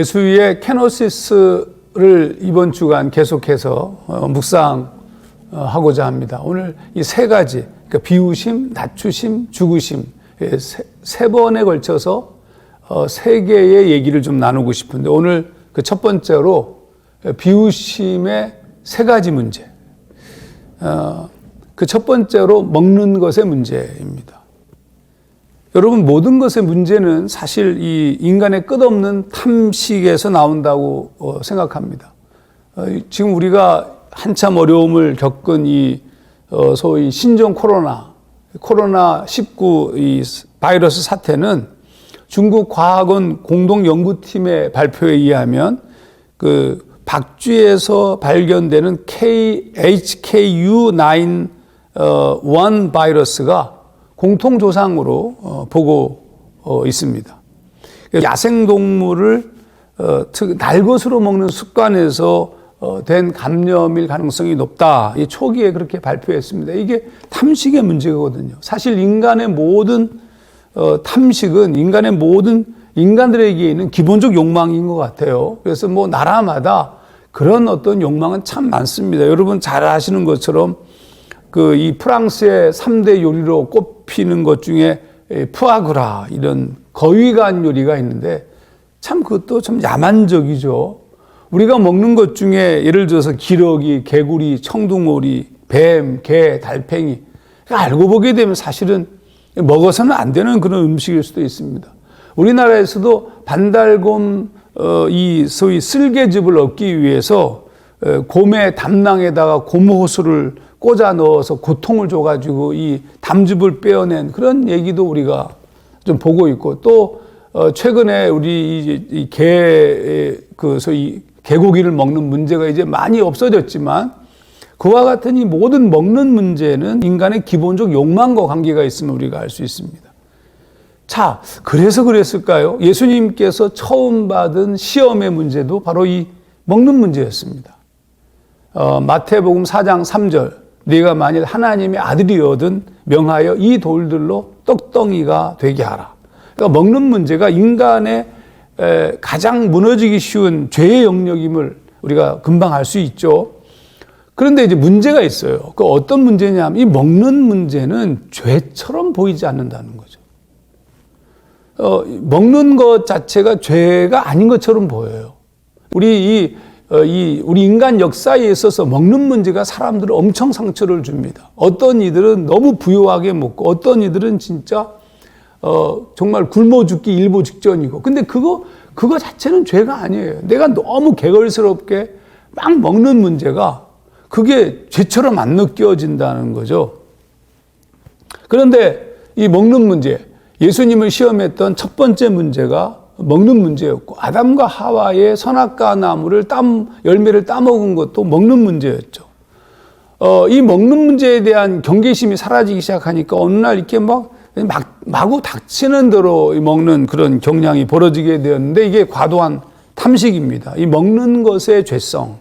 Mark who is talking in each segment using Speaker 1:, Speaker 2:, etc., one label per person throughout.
Speaker 1: 예수의 케노시스를 이번 주간 계속해서 묵상하고자 합니다. 오늘 이 세 가지, 그러니까 비우심, 낮추심, 죽으심, 세 번에 걸쳐서 세 개의 얘기를 좀 나누고 싶은데, 오늘 그 첫 번째로 비우심의 세 가지 문제, 그 첫 번째로 먹는 것의 문제입니다. 여러분, 모든 것의 문제는 사실 이 인간의 끝없는 탐식에서 나온다고 생각합니다. 지금 우리가 한참 어려움을 겪은 이 소위 신종 코로나19 이 바이러스 사태는 중국 과학원 공동연구팀의 발표에 의하면 그 박쥐에서 발견되는 HKU9 바이러스가 공통조상으로 보고 있습니다. 야생동물을 날것으로 먹는 습관에서 된 감염일 가능성이 높다. 초기에 그렇게 발표했습니다. 이게 탐식의 문제거든요. 사실 인간의 모든 탐식은 인간의 모든 인간들에게 있는 기본적 욕망인 것 같아요. 그래서 뭐 나라마다 그런 어떤 욕망은 참 많습니다. 여러분 잘 아시는 것처럼 이 프랑스의 3대 요리로 꼽히는 것 중에 푸아그라, 이런 거위간 요리가 있는데 참 그것도 참 야만적이죠. 우리가 먹는 것 중에 예를 들어서 기러기, 개구리, 청둥오리, 뱀, 개, 달팽이, 알고 보게 되면 사실은 먹어서는 안 되는 그런 음식일 수도 있습니다. 우리나라에서도 반달곰 이 소위 쓸개즙을 얻기 위해서 곰의 담낭에다가 고무호수를 꽂아 넣어서 고통을 줘가지고 이 담즙을 빼어낸 그런 얘기도 우리가 좀 보고 있고, 또 최근에 우리 이 소위 개고기를 먹는 문제가 이제 많이 없어졌지만, 그와 같은 이 모든 먹는 문제는 인간의 기본적 욕망과 관계가 있음을 우리가 알 수 있습니다. 자, 그래서 그랬을까요? 예수님께서 처음 받은 시험의 문제도 바로 이 먹는 문제였습니다. 마태복음 4장 3절, 네가 만일 하나님의 아들이거든 명하여 이 돌들로 떡덩이가 되게 하라. 그러니까 먹는 문제가 인간의 가장 무너지기 쉬운 죄의 영역임을 우리가 금방 알 수 있죠. 그런데 이제 문제가 있어요. 그 어떤 문제냐면, 이 먹는 문제는 죄처럼 보이지 않는다는 거죠. 먹는 것 자체가 죄가 아닌 것처럼 보여요. 우리 인간 역사에 있어서 먹는 문제가 사람들을 엄청 상처를 줍니다. 어떤 이들은 너무 부유하게 먹고, 어떤 이들은 진짜 정말 굶어 죽기 일보 직전이고. 근데 그거 자체는 죄가 아니에요. 내가 너무 개걸스럽게 막 먹는 문제가 그게 죄처럼 안 느껴진다는 거죠. 그런데 이 먹는 문제, 예수님을 시험했던 첫 번째 문제가 먹는 문제였고, 아담과 하와의 선악과 나무를 열매를 따먹은 것도 먹는 문제였죠. 이 먹는 문제에 대한 경계심이 사라지기 시작하니까 어느 날 이렇게 마구 닥치는 대로 먹는 그런 경향이 벌어지게 되었는데, 이게 과도한 탐식입니다. 이 먹는 것의 죄성.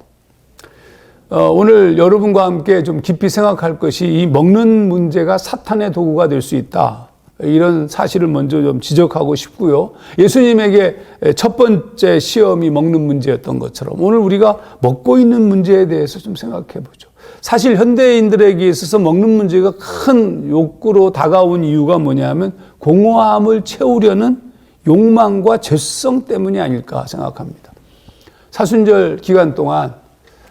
Speaker 1: 오늘 여러분과 함께 좀 깊이 생각할 것이, 이 먹는 문제가 사탄의 도구가 될 수 있다. 이런 사실을 먼저 좀 지적하고 싶고요. 예수님에게 첫 번째 시험이 먹는 문제였던 것처럼 오늘 우리가 먹고 있는 문제에 대해서 좀 생각해 보죠. 사실 현대인들에게 있어서 먹는 문제가 큰 욕구로 다가온 이유가 뭐냐면, 공허함을 채우려는 욕망과 죄성 때문이 아닐까 생각합니다. 사순절 기간 동안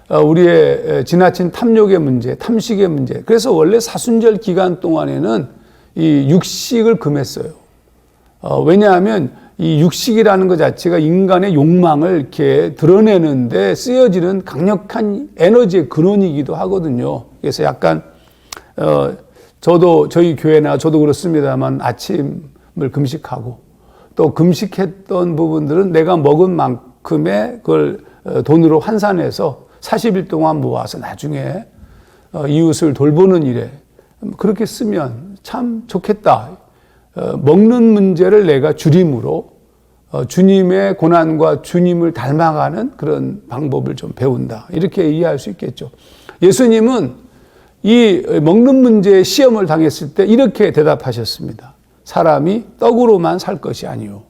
Speaker 1: 우리의 지나친 탐욕의 문제, 탐식의 문제, 그래서 원래 사순절 기간 동안에는 이 육식을 금했어요. 왜냐하면 이 육식이라는 것 자체가 인간의 욕망을 이렇게 드러내는데 쓰여지는 강력한 에너지의 근원이기도 하거든요. 그래서 약간 저희 교회나 저도 그렇습니다만 아침을 금식하고, 또 금식했던 부분들은 내가 먹은 만큼의 그걸 돈으로 환산해서 40일 동안 모아서 나중에 이웃을 돌보는 일에 그렇게 쓰면 참 좋겠다. 먹는 문제를 내가 줄임으로 주님의 고난과 주님을 닮아가는 그런 방법을 좀 배운다. 이렇게 이해할 수 있겠죠. 예수님은 이 먹는 문제에 시험을 당했을 때 이렇게 대답하셨습니다. 사람이 떡으로만 살 것이 아니요.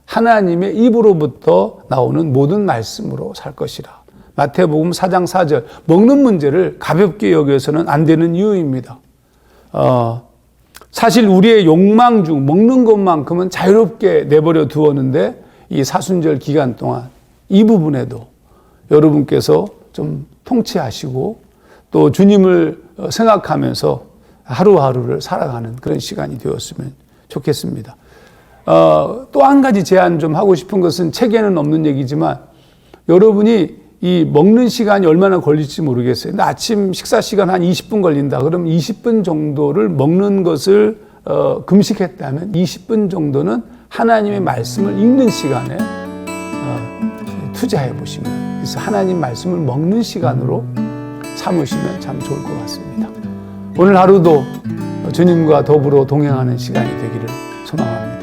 Speaker 1: 하나님의 입으로부터 나오는 모든 말씀으로 살 것이라. 마태복음 4장 4절. 먹는 문제를 가볍게 여겨서는 안 되는 이유입니다. 사실 우리의 욕망 중 먹는 것만큼은 자유롭게 내버려 두었는데 이 사순절 기간 동안 이 부분에도 여러분께서 좀 통치하시고 또 주님을 생각하면서 하루하루를 살아가는 그런 시간이 되었으면 좋겠습니다. 또 한 가지 제안 좀 하고 싶은 것은 책에는 없는 얘기지만 여러분이 이 먹는 시간이 얼마나 걸릴지 모르겠어요. 근데 아침 식사 시간 한 20분 걸린다. 그럼 20분 정도를 먹는 것을 금식했다면 20분 정도는 하나님의 말씀을 읽는 시간에 투자해 보시면, 그래서 하나님 말씀을 먹는 시간으로 삼으시면 참 좋을 것 같습니다. 오늘 하루도 주님과 더불어 동행하는 시간이 되기를 소망합니다.